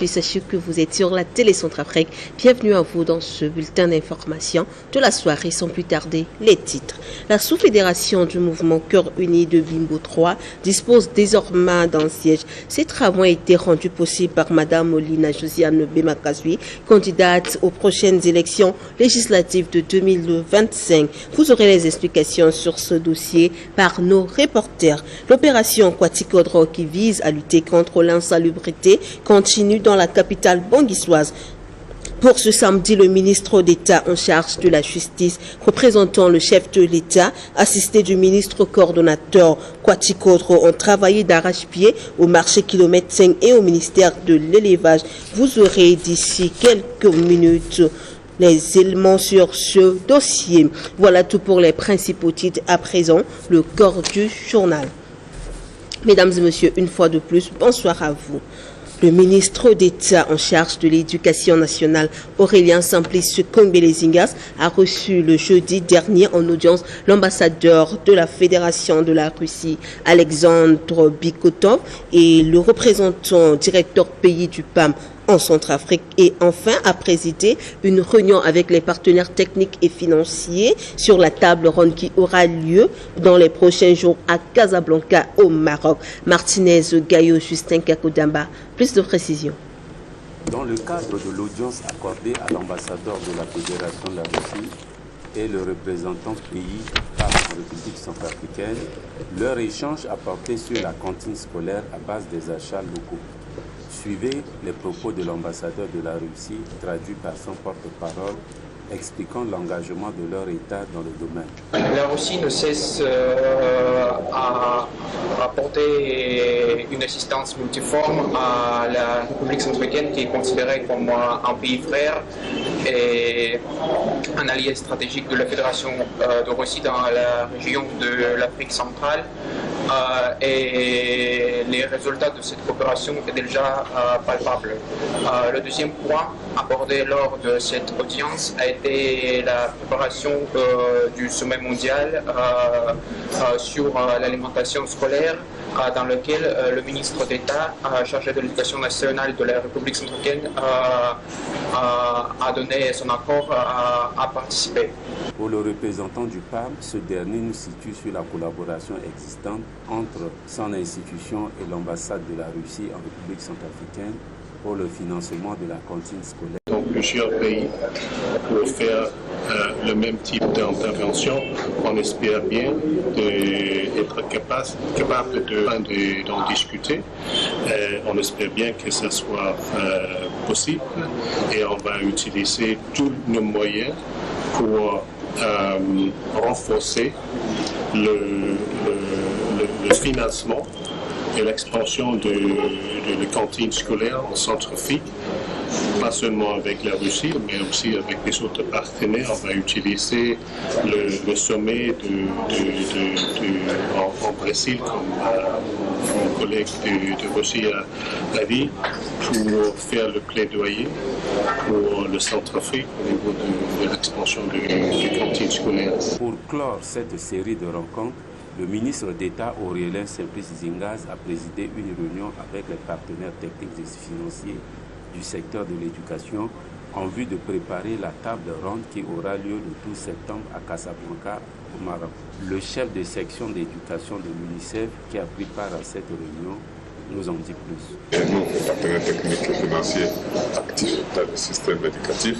Sachez que vous êtes sur la télé Centrafrique. Bienvenue à vous dans ce bulletin d'information de la soirée. Sans plus tarder, les titres. La sous-fédération du mouvement Cœur Uni de Bimbo 3 dispose désormais d'un siège. Ces travaux ont été rendus possibles par Madame Molina Josiane Bemakasui, candidate aux prochaines élections législatives de 2025. Vous aurez les explications sur ce dossier par nos reporters. L'opération Kwatikhodro qui vise à lutter contre l'insalubrité continue dans la capitale banguissoise. Pour ce samedi, le ministre d'État en charge de la justice, représentant le chef de l'État, assisté du ministre coordonnateur Kwatikhodro, ont travaillé d'arrache-pied au marché kilomètre 5 et au ministère de l'élevage. Vous aurez d'ici quelques minutes les éléments sur ce dossier. Voilà tout pour les principaux titres. À présent, le corps du journal. Mesdames et messieurs, une fois de plus, bonsoir à vous. Le ministre d'État en charge de l'éducation nationale, Aurélien Simplice Combelezingas, a reçu le jeudi dernier en audience l'ambassadeur de la Fédération de la Russie, Alexandre Bikotov, et le représentant directeur pays du PAM en Centrafrique, et enfin a présidé une réunion avec les partenaires techniques et financiers sur la table ronde qui aura lieu dans les prochains jours à Casablanca au Maroc. Martinez Gayo Justin Kakodamba, plus de précisions. Dans le cadre de l'audience accordée à l'ambassadeur de la Fédération de la Russie et le représentant pays par la République centrafricaine, leur échange a porté sur la cantine scolaire à base des achats locaux. Suivez les propos de l'ambassadeur de la Russie, traduit par son porte-parole, expliquant l'engagement de leur État dans le domaine. La Russie ne cesse à apporter une assistance multiforme à la République centrafricaine, qui est considérée comme un pays frère et un allié stratégique de la Fédération de Russie dans la région de l'Afrique centrale. Et les résultats de cette coopération étaient déjà palpables. Le deuxième point abordé lors de cette audience a été la préparation du sommet mondial sur l'alimentation scolaire, dans lequel le ministre d'État chargé de l'éducation nationale de la République centrafricaine a donné son accord à participer. Pour le représentant du PAM, ce dernier nous situe sur la collaboration existante entre son institution et l'ambassade de la Russie en République centrafricaine pour le financement de la cantine scolaire. Dans plusieurs pays pour faire le même type d'intervention, on espère bien d'être capable d'en discuter. On espère bien que ce soit possible et on va utiliser tous nos moyens pour renforcer le financement et l'expansion de la cantine scolaire en Centrafrique, pas seulement avec la Russie, mais aussi avec les autres partenaires. On va utiliser le sommet en Brésil, comme mon collègue de Russie a dit, pour faire le plaidoyer pour le Centrafrique au niveau de l'expansion de cantine scolaire. Pour clore cette série de rencontres, le ministre d'État Aurélien Simplice Zingaz a présidé une réunion avec les partenaires techniques et financiers du secteur de l'éducation en vue de préparer la table ronde qui aura lieu le 12 septembre à Casablanca au Maroc. Le chef de section d'éducation de l'UNICEF qui a pris part à cette réunion nous en dit plus. Nous, les partenaires techniques et financiers actifs dans le système éducatif,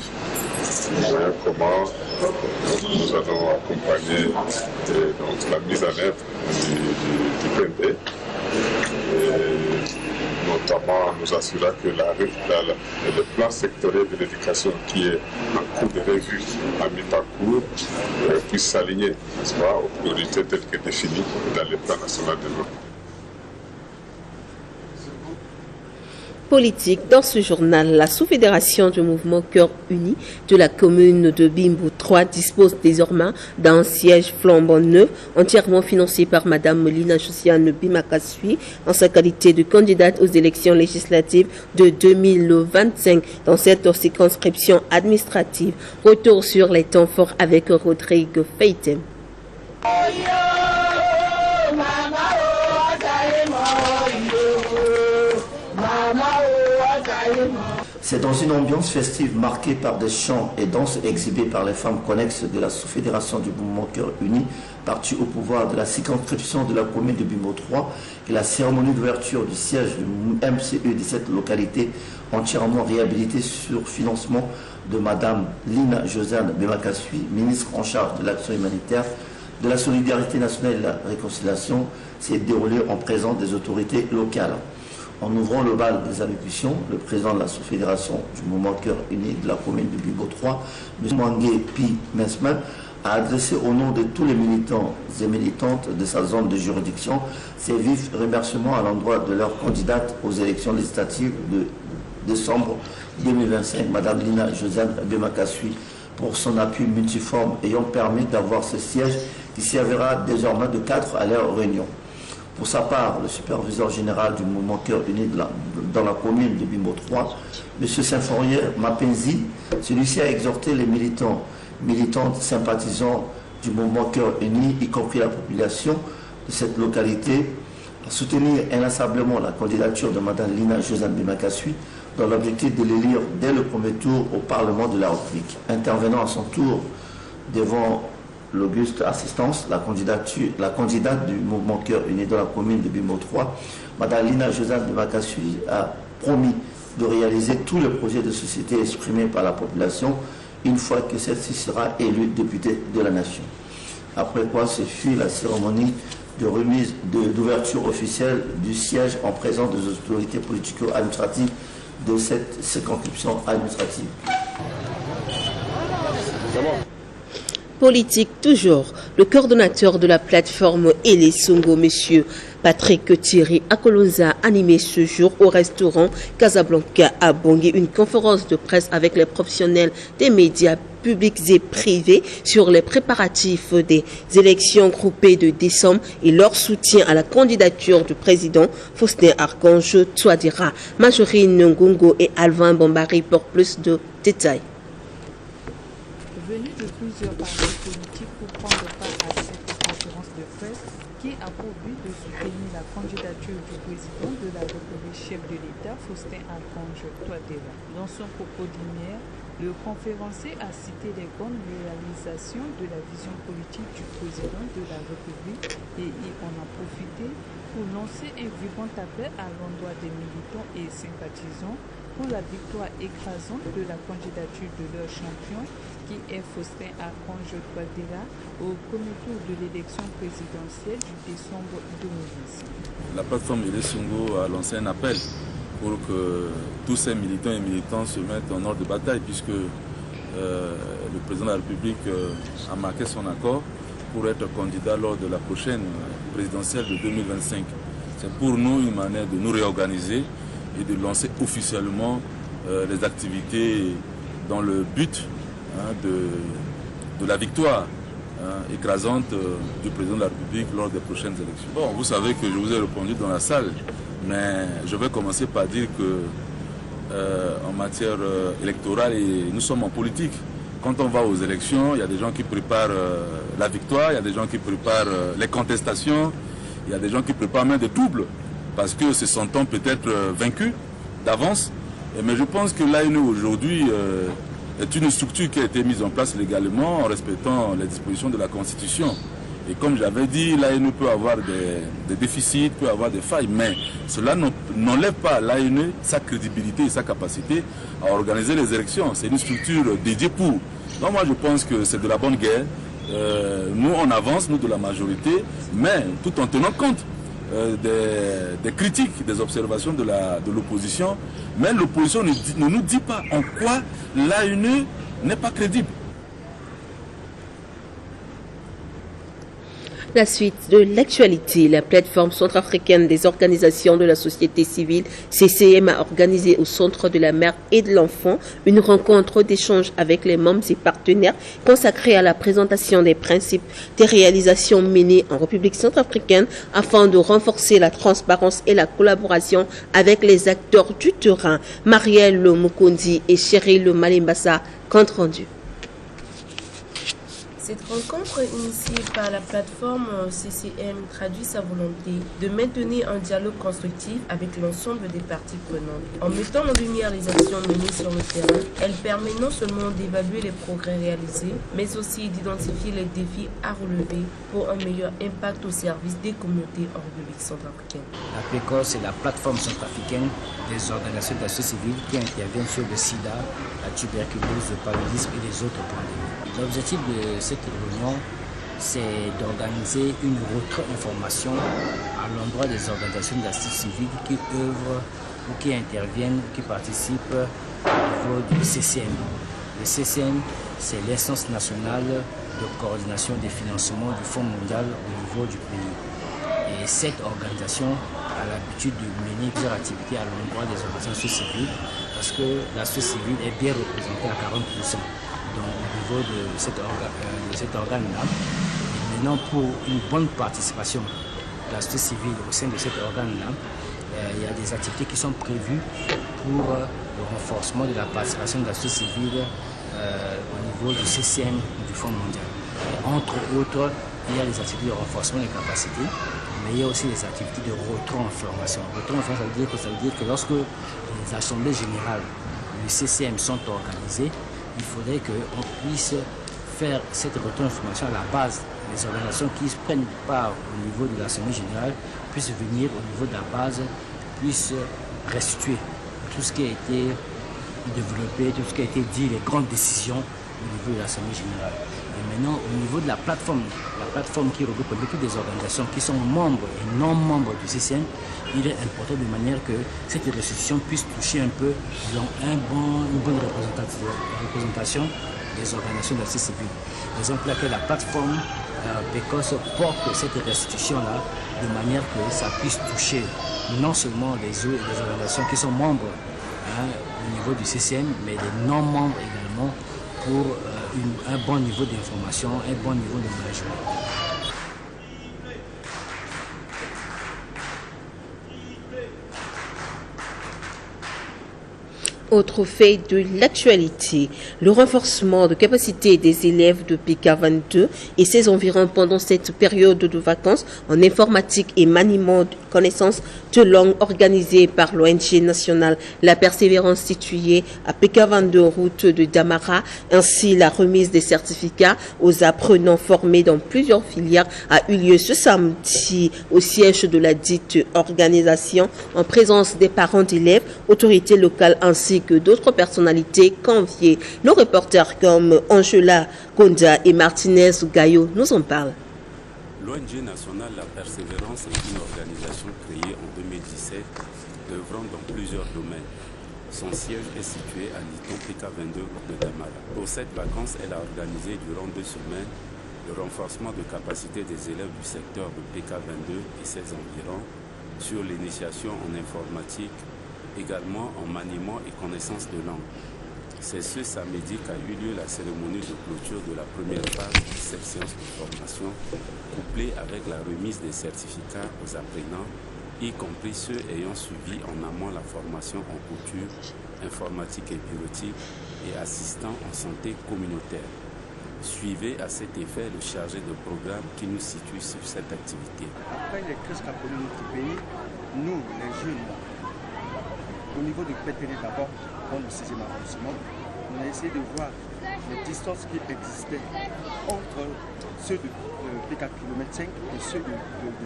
voyons comment nous allons accompagner donc, la mise en œuvre du PND, et notamment nous assurer que le plan sectoriel de l'éducation qui est en cours de revue à mi-parcours puisse s'aligner aux priorités telles que définies dans le plan national de développement. Politique. Dans ce journal, la sous-fédération du mouvement Cœur Uni de la commune de Bimbo 3 dispose désormais d'un siège flambant neuf, entièrement financé par Madame Molina Josiane Bemakasui en sa qualité de candidate aux élections législatives de 2025 dans cette circonscription administrative. Retour sur les temps forts avec Rodrigue Feitem. C'est dans une ambiance festive marquée par des chants et danses exhibés par les femmes connexes de la sous-fédération du mouvement Cœur Uni, parti au pouvoir de la circonscription de la commune de Bimbo 3, et la cérémonie d'ouverture du siège du MCE de cette localité entièrement réhabilitée sur financement de Madame Lina Josiane Bemakasui, ministre en charge de l'action humanitaire, de la solidarité nationale et de la réconciliation, s'est déroulée en présence des autorités locales. En ouvrant le bal des allocutions, le président de la sous-fédération du mouvement Cœur Uni de la commune de Bimbo 3, M. Mwangé Pi Mensman, a adressé au nom de tous les militants et militantes de sa zone de juridiction ses vifs remerciements à l'endroit de leur candidate aux élections législatives de décembre 2025, Mme Lina Josiane Bemakasui, pour son appui multiforme ayant permis d'avoir ce siège qui servira désormais de cadre à leur réunion. Pour sa part, le superviseur général du mouvement Cœur Uni dans la commune de Bimbo 3, M. Symphorien Mapenzi, celui-ci a exhorté les militants, militantes, sympathisants du mouvement Cœur Uni, y compris la population de cette localité, à soutenir inlassablement la candidature de Mme Lina Josiane Bemakasui dans l'objectif de l'élire dès le premier tour au Parlement de la République. Intervenant à son tour devant l'auguste assistance, la candidate du mouvement Cœur Uni dans la commune de Bimbo 3, Mme Lina Josiane Bemakasui a promis de réaliser tous les projets de société exprimés par la population une fois que celle-ci sera élue députée de la nation. Après quoi se fut la cérémonie de remise d'ouverture officielle du siège en présence des autorités politico-administratives de cette circonscription administrative. Politique toujours. Le coordonnateur de la plateforme Ele Songo, M. Patrick Thierry Akolonza, a animé ce jour au restaurant Casablanca à Bangui une conférence de presse avec les professionnels des médias publics et privés sur les préparatifs des élections groupées de décembre et leur soutien à la candidature du président Faustin Archange Touadéra. Majorine Ngongo et Alvin Bambari pour plus de détails. Venu de plusieurs partis politiques pour prendre part à cette conférence de presse qui a pour but de soutenir la candidature du président de la République, chef de l'État, Faustin Archange Touadéra. Dans son propos liminaire, le conférencier a cité les grandes réalisations de la vision politique du président de la République et il en a profité pour lancer un vibrant appel à l'endroit des militants et sympathisants pour la victoire écrasante de la candidature de leur champion qui est Faustin Archange Touadéra au premier tour de l'élection présidentielle du décembre 2025. La plateforme Ele Songo a lancé un appel pour que tous ces militants et militantes se mettent en ordre de bataille puisque le président de la République a marqué son accord pour être candidat lors de la prochaine présidentielle de 2025. C'est pour nous une manière de nous réorganiser et de lancer officiellement les activités dans le but de la victoire écrasante du président de la République lors des prochaines élections. Bon, vous savez que je vous ai répondu dans la salle, mais je vais commencer par dire que en matière électorale, et nous sommes en politique. Quand on va aux élections, il y a des gens qui préparent la victoire, il y a des gens qui préparent les contestations, il y a des gens qui préparent même des doubles, parce que se sentant peut-être vaincus d'avance. Mais je pense que l'ANE aujourd'hui est une structure qui a été mise en place légalement en respectant les dispositions de la Constitution. Et comme j'avais dit, l'ANE peut avoir des déficits, peut avoir des failles, mais cela n'enlève pas à l'ANE sa crédibilité et sa capacité à organiser les élections. C'est une structure dédiée pour. Donc moi je pense que c'est de la bonne guerre. Nous on avance, nous de la majorité, mais tout en tenant compte des critiques, des observations de l'opposition. Mais l'opposition ne nous dit pas en quoi l'ANE n'est pas crédible. La suite de l'actualité, la plateforme centrafricaine des organisations de la société civile, CCM, a organisé au Centre de la mère et de l'enfant une rencontre d'échange avec les membres et partenaires consacrée à la présentation des principes des réalisations menées en République centrafricaine afin de renforcer la transparence et la collaboration avec les acteurs du terrain. Marielle Mukondi et Cheryl Malimbassa, compte rendu. Cette rencontre initiée par la plateforme CCM traduit sa volonté de maintenir un dialogue constructif avec l'ensemble des parties prenantes. En mettant en lumière les actions menées sur le terrain, elle permet non seulement d'évaluer les progrès réalisés, mais aussi d'identifier les défis à relever pour un meilleur impact au service des communautés en République centrafricaine. La PECOS, c'est la plateforme centrafricaine des organisations de la société civile qui interviennent sur le sida, la tuberculose, le paludisme et les autres pandémies. L'objectif de cette réunion, c'est d'organiser une contre-information à l'endroit des organisations de la société civile qui œuvrent ou qui interviennent, qui participent au niveau du CCM. Le CCM, c'est l'instance nationale de coordination des financements du Fonds mondial au niveau du pays. Et cette organisation a l'habitude de mener plusieurs activités à l'endroit des organisations civiles parce que la société civile est bien représentée à 40%. Donc au niveau de cet organe-là. Et maintenant, pour une bonne participation de la société civile au sein de cet organe-là, il y a des activités qui sont prévues pour le renforcement de la participation de la société civile au niveau du CCM du Fonds mondial. Et entre autres, il y a des activités de renforcement des capacités, mais il y a aussi des activités de retro-information. Retro-information, ça veut dire que lorsque les assemblées générales du CCM sont organisées, il faudrait qu'on puisse faire cette retro-information à la base. Les organisations qui prennent part au niveau de l'Assemblée générale puissent venir au niveau de la base, puissent restituer tout ce qui a été développé, tout ce qui a été dit, les grandes décisions au niveau de l'Assemblée générale. Et maintenant, au niveau de la plateforme qui regroupe toutes les organisations qui sont membres et non membres du CCM, il est important de manière que cette restitution puisse toucher un peu une bonne représentation des organisations de la société civile. Raison pour laquelle la plateforme PECOS porte cette restitution-là de manière que ça puisse toucher non seulement les organisations qui sont membres au niveau du CCM, mais les non-membres également pour un bon niveau d'information, un bon niveau de management. Autre fait de l'actualité, le renforcement de capacité des élèves de PK22 et ses environs pendant cette période de vacances en informatique et maniement de connaissances de langue organisée par l'ONG nationale La Persévérance située à PK22 route de Damara, ainsi la remise des certificats aux apprenants formés dans plusieurs filières a eu lieu ce samedi au siège de la dite organisation en présence des parents d'élèves, autorités locales ainsi que d'autres personnalités conviées. Nos reporters comme Angela Konda et Martinez Gayo nous en parlent. L'ONG nationale La Persévérance est une organisation créée en 2017, œuvrant dans plusieurs domaines. Son siège est situé à Liton PK22 de Damara. Pour cette vacance, elle a organisé durant 2 semaines le renforcement de capacité des élèves du secteur de PK22 et ses environs sur l'initiation en informatique, également en maniement et connaissance de langue. C'est ce samedi qu'a eu lieu la cérémonie de clôture de la première phase de cette séance de formation, couplée avec la remise des certificats aux apprenants, y compris ceux ayant suivi en amont la formation en couture, informatique et bureautique et assistant en santé communautaire. Suivez à cet effet le chargé de programme qui nous situe sur cette activité. Après les crises qu'a connues notre pays, nous, les jeunes, au niveau du PTD d'abord, dans le 6e arrondissement, on a essayé de voir les distances qui existaient entre ceux de PK km 5 et ceux du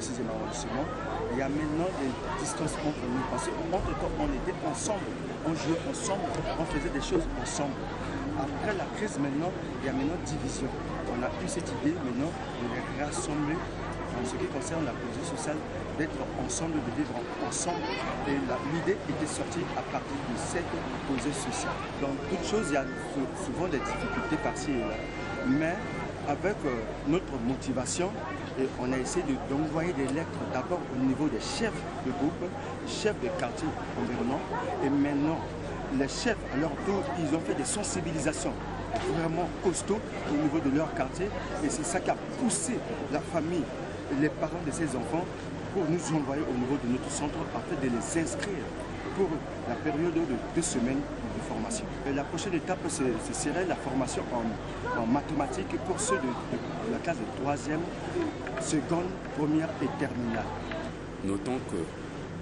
6e arrondissement. Il y a maintenant des distances entre nous parce qu'entre-temps, on était ensemble, on jouait ensemble, on faisait des choses ensemble. Après la crise, maintenant, il y a maintenant division. On a eu cette idée maintenant de les rassembler en ce qui concerne la cohésion sociale, d'être ensemble, de vivre ensemble. Et l'idée était sortie à partir de cette cohésion sociale. Dans toute chose, il y a souvent des difficultés par-ci et là. Mais avec notre motivation, on a essayé d'envoyer des lettres d'abord au niveau des chefs de groupe, chefs de quartier environnants. Et maintenant, les chefs, à leur tour, ils ont fait des sensibilisations vraiment costauds au niveau de leur quartier. Et c'est ça qui a poussé la famille, les parents de ces enfants pour nous envoyer au niveau de notre centre afin de les inscrire pour la période de 2 semaines de formation. Et la prochaine étape, ce serait la formation en mathématiques pour ceux de la classe de 3e, seconde, première et terminale. Notons que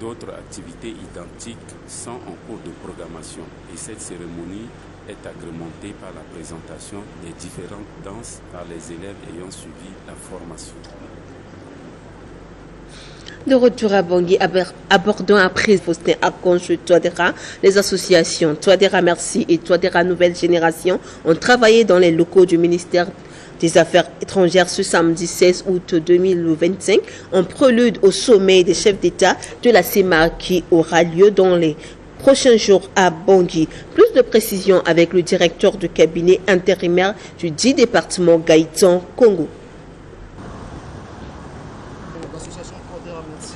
d'autres activités identiques sont en cours de programmation et cette cérémonie est agrémentée par la présentation des différentes danses par les élèves ayant suivi la formation. De retour à Bangui, abordons après Faustin Akonche Touadéra. Les associations Touadéra Merci et Touadéra Nouvelle Génération ont travaillé dans les locaux du ministère des Affaires étrangères ce samedi 16 août 2025 en prélude au sommet des chefs d'État de la CEMA qui aura lieu dans les prochains jours à Bangui. Plus de précisions avec le directeur de cabinet intérimaire du 10 département Gaëtan Congo. L'association Touadéra Merci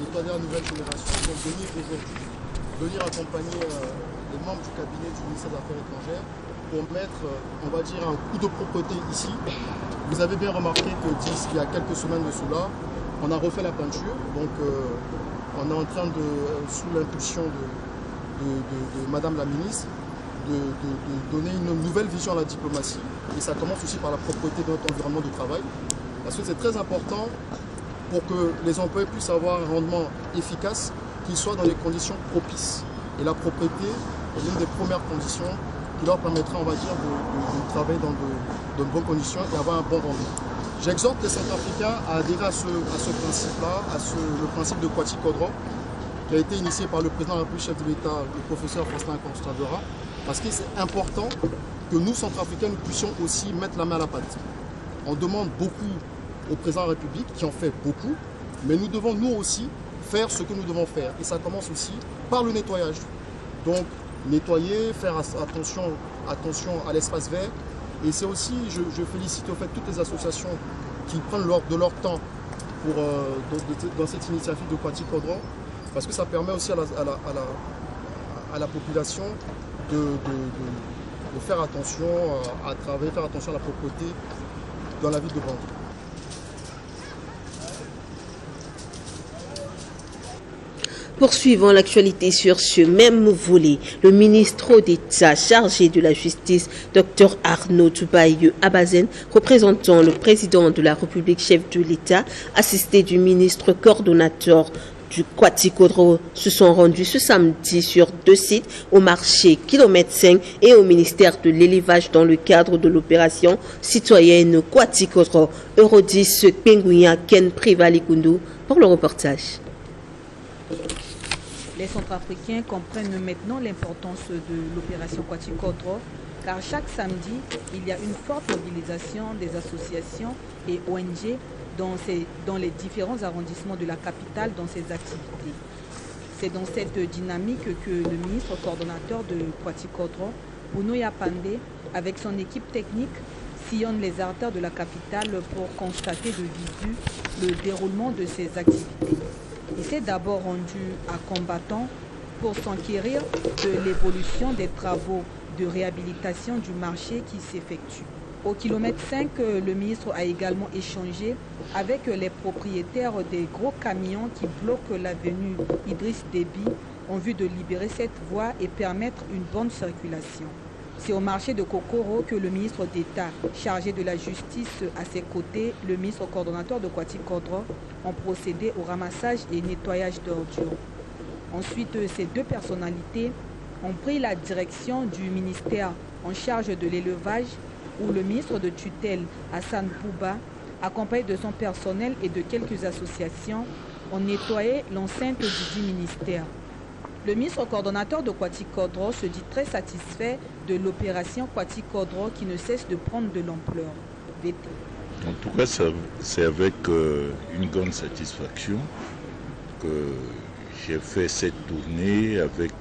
et Touadéra Nouvelle Génération vont venir accompagner les membres du cabinet du ministère des Affaires étrangères pour mettre, on va dire, un coup de propreté ici. Vous avez bien remarqué que il y a quelques semaines de cela, on a refait la peinture. Donc on est en train de, sous l'impulsion de Madame la ministre, de donner une nouvelle vision à la diplomatie. Et ça commence aussi par la propreté de notre environnement de travail. Parce que c'est très important pour que les employés puissent avoir un rendement efficace, qu'il soit dans les conditions propices. Et la propreté est l'une des premières conditions qui leur permettra, on va dire, de travailler dans de bonnes conditions et avoir un bon rendu. J'exhorte les Centrafricains à adhérer à ce principe-là, le principe de Kwasi Kodro, qui a été initié par le président de la République, chef de l'État, le professeur Faustin Akonche Touadéra, parce que c'est important que nous, Centrafricains, nous puissions aussi mettre la main à la pâte. On demande beaucoup au président de la République, qui en fait beaucoup, mais nous devons nous aussi faire ce que nous devons faire. Et ça commence aussi par le nettoyage. Donc, nettoyer, faire attention à l'espace vert. Et c'est aussi, je félicite au fait toutes les associations qui prennent de leur temps pour, dans cette initiative de Kwasi Kodro, parce que ça permet aussi à la population de faire attention à travailler, faire attention à la propreté dans la ville de Bangui. Poursuivons l'actualité sur ce même volet. Le ministre d'État chargé de la Justice, Dr Arnaud Toubaï Abazen, représentant le président de la République, chef de l'État, assisté du ministre coordonnateur du Kwasi Kodro, se sont rendus ce samedi sur 2 sites, au marché Kilomètre 5 et au ministère de l'élevage dans le cadre de l'opération citoyenne Kwasi Kodro. Eurodis Penguya Ken Privalikundu pour le reportage. Les Centrafricains comprennent maintenant l'importance de l'opération Kwasi Kodro, car chaque samedi, il y a une forte mobilisation des associations et ONG dans les différents arrondissements de la capitale dans ces activités. C'est dans cette dynamique que le ministre coordonnateur de Kwasi Kodro, Bounoya Pandé, avec son équipe technique, sillonne les artères de la capitale pour constater de visu le déroulement de ces activités. Il s'est d'abord rendu à Combattant pour s'enquérir de l'évolution des travaux de réhabilitation du marché qui s'effectuent. Au kilomètre 5, le ministre a également échangé avec les propriétaires des gros camions qui bloquent l'avenue Idriss Déby en vue de libérer cette voie et permettre une bonne circulation. C'est au marché de Kokoro que le ministre d'État chargé de la justice à ses côtés, le ministre coordonnateur de Kwasi Kodro, ont procédé au ramassage et nettoyage d'ordures. Ensuite, ces deux personnalités ont pris la direction du ministère en charge de l'élevage où le ministre de tutelle Hassan Bouba, accompagné de son personnel et de quelques associations, ont nettoyé l'enceinte du dit ministère. Le ministre coordonnateur de Kwasi Kodro se dit très satisfait de l'opération Kwasi Kodro qui ne cesse de prendre de l'ampleur. En tout cas, c'est avec une grande satisfaction que j'ai fait cette tournée avec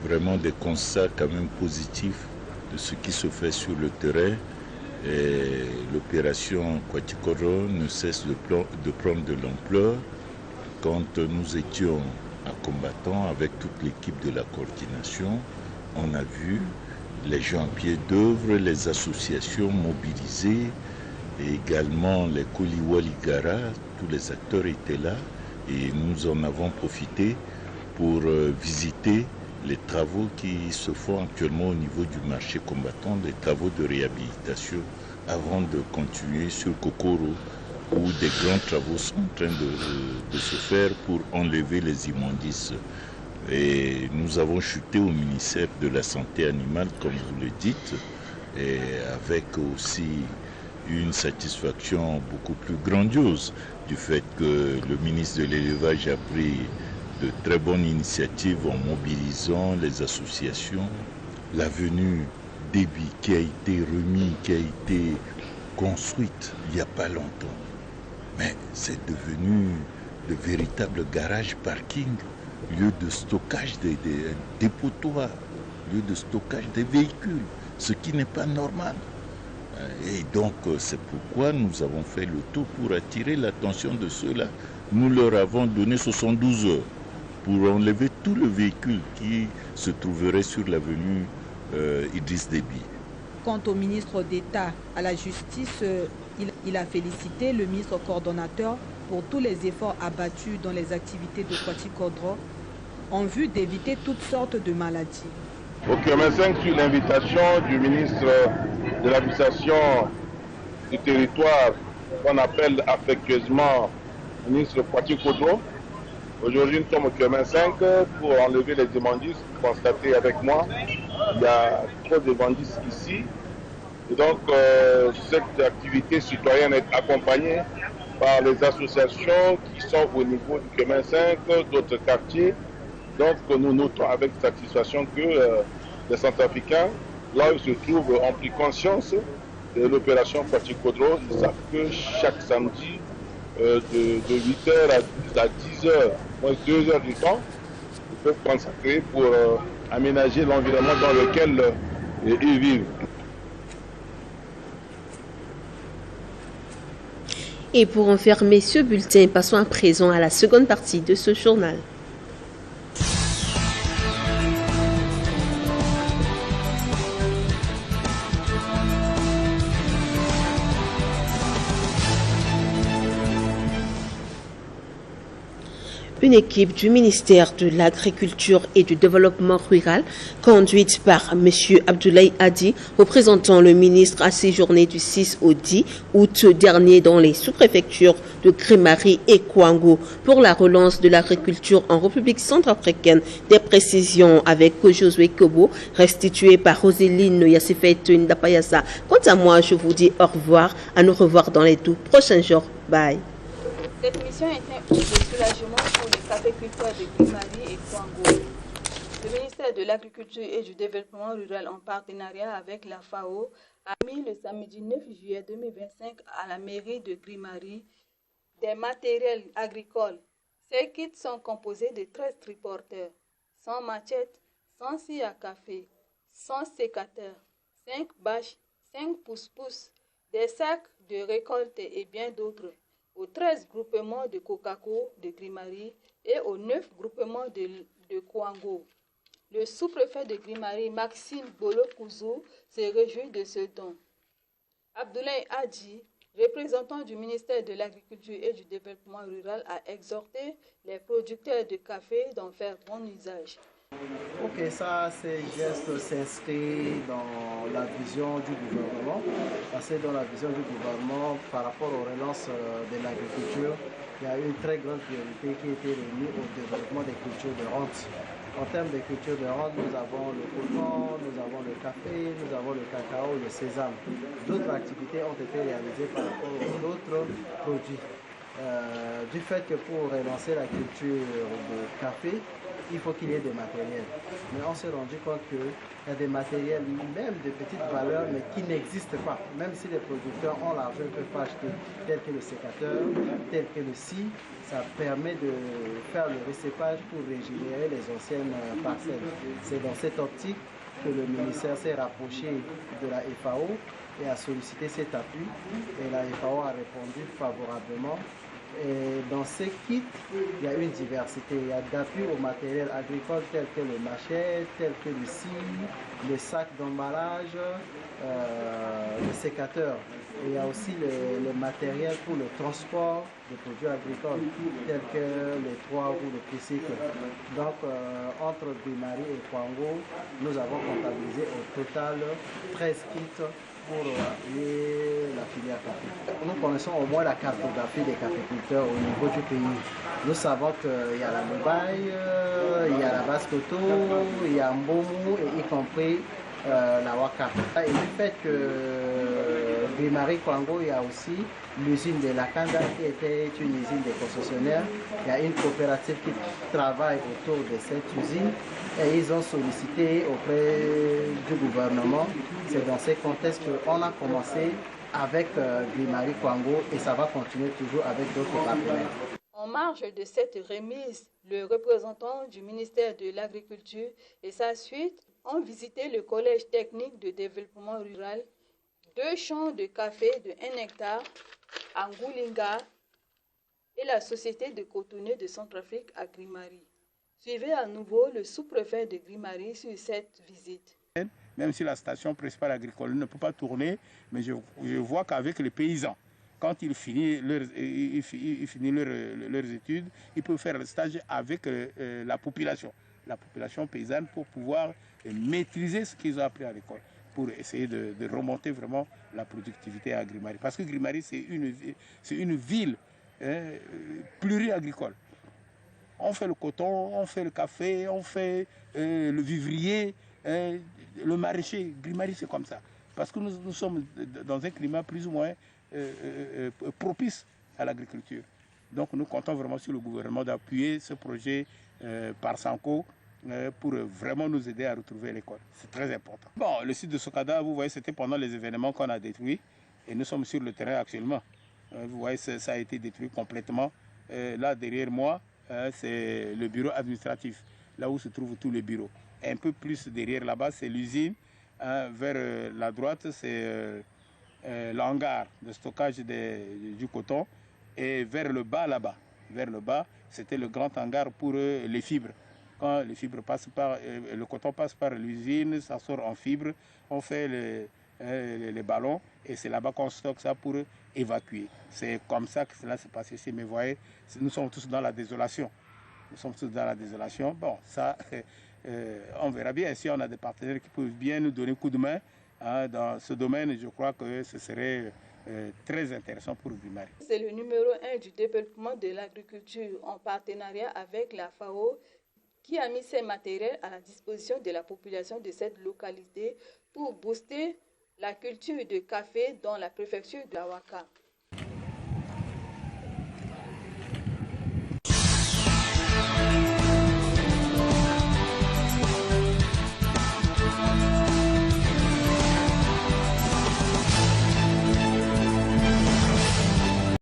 vraiment des constats quand même positifs de ce qui se fait sur le terrain. Et l'opération Kwasi Kodro ne cesse de prendre de l'ampleur. Quand nous étions à Combattant avec toute l'équipe de la coordination, on a vu les gens à pied d'œuvre, les associations mobilisées et également les Koliwaligara, tous les acteurs étaient là et nous en avons profité pour visiter les travaux qui se font actuellement au niveau du marché combattant, les travaux de réhabilitation, avant de continuer sur Kokoro, où des grands travaux sont en train de se faire pour enlever les immondices. Et nous avons chuté au ministère de la Santé animale, comme vous le dites, et avec aussi une satisfaction beaucoup plus grandiose du fait que le ministre de l'Élevage a pris de très bonnes initiatives en mobilisant les associations. L'avenue Déby qui a été remise, qui a été construite il n'y a pas longtemps. Mais c'est devenu de véritables garages parking, lieu de stockage des dépotoirs, lieu de stockage des véhicules, ce qui n'est pas normal. Et donc c'est pourquoi nous avons fait le tout pour attirer l'attention de ceux-là. Nous leur avons donné 72 heures pour enlever tout le véhicule qui se trouverait sur l'avenue Idriss Déby. Quant au ministre d'État à la Justice, il a félicité le ministre coordonnateur pour tous les efforts abattus dans les activités de Kwati-Kodro en vue d'éviter toutes sortes de maladies. Au Kermé 5, sur l'invitation du ministre de l'administration du territoire, qu'on appelle affectueusement ministre Kwati-Kodro. Aujourd'hui, nous sommes au Kermé 5 pour enlever les immondices. Constaté avec moi, il y a trop d'immondices ici. Et donc, cette activité citoyenne est accompagnée par les associations qui sont au niveau du Kermé 5, d'autres quartiers. Donc, nous notons avec satisfaction que les Centrafricains, là où ils se trouvent, ont pris conscience de l'opération Kwati-Kodro. Ils savent que chaque samedi, de 8h à 10h, moins 2 heures du temps, ils peuvent consacrer pour aménager l'environnement dans lequel ils vivent. Et pour enfermer ce bulletin, passons à présent à la seconde partie de ce journal. Une équipe du ministère de l'Agriculture et du Développement rural, conduite par M. Abdoulaye Hadi, représentant le ministre, a séjourné du 6 au 10 août dernier dans les sous-préfectures de Grimari et Kouangou pour la relance de l'agriculture en République centrafricaine. Des précisions avec Josué Kobo, restituées par Roséline Yassifet Ndapayasa. Quant à moi, je vous dis au revoir, à nous revoir dans les tout prochains jours. Bye. Cette mission est un de soulagement pour les caféiculteurs de Grimari et Kouangou. Le ministère de l'Agriculture et du Développement rural, en partenariat avec la FAO, a mis le samedi 9 juillet 2025 à la mairie de Grimari des matériels agricoles. Ces kits sont composés de 13 triporteurs, 100 machettes, 100 scies à café, 100 sécateurs, 5 bâches, 5 pousse-pousse, des sacs de récolte et bien d'autres, aux 13 groupements de Kokako de Grimari et aux 9 groupements de Kouangou. Le sous-préfet de Grimari, Maxime Bolo-Kouzou, se réjouit de ce don. Abdoulaye Hadi, représentant du ministère de l'Agriculture et du Développement rural, a exhorté les producteurs de café d'en faire bon usage. Ok, ça, ces gestes s'inscrivent dans la vision du gouvernement, parce que dans la vision du gouvernement, par rapport aux relances de l'agriculture, il y a une très grande priorité qui a été remise au développement des cultures de rente. En termes de cultures de rente, nous avons le coton, nous avons le café, nous avons le cacao, le sésame. D'autres activités ont été réalisées par rapport aux autres produits. Du fait que pour relancer la culture de café, il faut qu'il y ait des matériels. Mais on s'est rendu compte qu'il y a des matériels, même de petite valeur, mais qui n'existent pas. Même si les producteurs ont l'argent, ils ne peuvent pas acheter, tel que le sécateur, tel que le scie. Ça permet de faire le recépage pour régénérer les anciennes parcelles. C'est dans cette optique que le ministère s'est rapproché de la FAO et a sollicité cet appui. Et la FAO a répondu favorablement Et dans ces kits, il y a une diversité. Il y a d'appui au matériel agricole tel que le machet, tel que le scie, les sacs d'emballage, le sécateur. Et il y a aussi le matériel pour le transport des produits agricoles, tels que les 3 roues de tricycle. Donc, entre Grimari et Kwango, nous avons comptabilisé au total 13 kits pour appuyer la filière café. Nous connaissons au moins la cartographie des caféiculteurs au niveau du pays. Nous savons qu'il y a la Moubaye, il y a la Basse-Koto, il y a Mbomu, et y compris la Waka. Et du fait que Grimari Kwango, il y a aussi l'usine de Lakanda qui était une usine de concessionnaires. Il y a une coopérative qui travaille autour de cette usine et ils ont sollicité auprès du gouvernement. C'est dans ces contextes qu'on a commencé avec Grimari Kwango et ça va continuer toujours avec d'autres partenaires. En marge de cette remise, le représentant du ministère de l'Agriculture et sa suite ont visité le collège technique de développement rural, 2 champs de café de 1 hectare à Ngoulinga et la société de cotonnier de Centrafrique à Grimari. Suivez à nouveau le sous-préfet de Grimari sur cette visite. Même si la station principale agricole ne peut pas tourner, mais je vois qu'avec les paysans, quand ils finissent leurs études, ils peuvent faire le stage avec la population paysanne pour pouvoir maîtriser ce qu'ils ont appris à l'école, pour essayer de remonter vraiment la productivité à Grimari. Parce que Grimari, c'est une ville pluri-agricole. On fait le coton, on fait le café, on fait le vivrier, le maraîcher. Grimari, c'est comme ça. Parce que nous sommes dans un climat plus ou moins propice à l'agriculture. Donc nous comptons vraiment sur le gouvernement d'appuyer ce projet par Sanko pour vraiment nous aider à retrouver l'école. C'est très important. Bon, le site de Sokada, vous voyez, c'était pendant les événements qu'on a détruits et nous sommes sur le terrain actuellement. Vous voyez, ça a été détruit complètement. Là, derrière moi, c'est le bureau administratif, là où se trouvent tous les bureaux. Un peu plus derrière là-bas, c'est l'usine. Vers la droite, c'est l'hangar de stockage du coton. Et vers le bas, là-bas, c'était le grand hangar pour les fibres. Quand les fibres passent le coton passe par l'usine, ça sort en fibres, on fait les ballons et c'est là-bas qu'on stocke ça pour évacuer. C'est comme ça que cela s'est passé ici. Mais vous voyez, nous sommes tous dans la désolation. Bon, ça, on verra bien. Si on a des partenaires qui peuvent bien nous donner un coup de main dans ce domaine, je crois que ce serait très intéressant pour Grimari. C'est le numéro 1 du développement de l'agriculture en partenariat avec la FAO qui a mis ses matériels à la disposition de la population de cette localité pour booster la culture de café dans la préfecture de la Ouaka.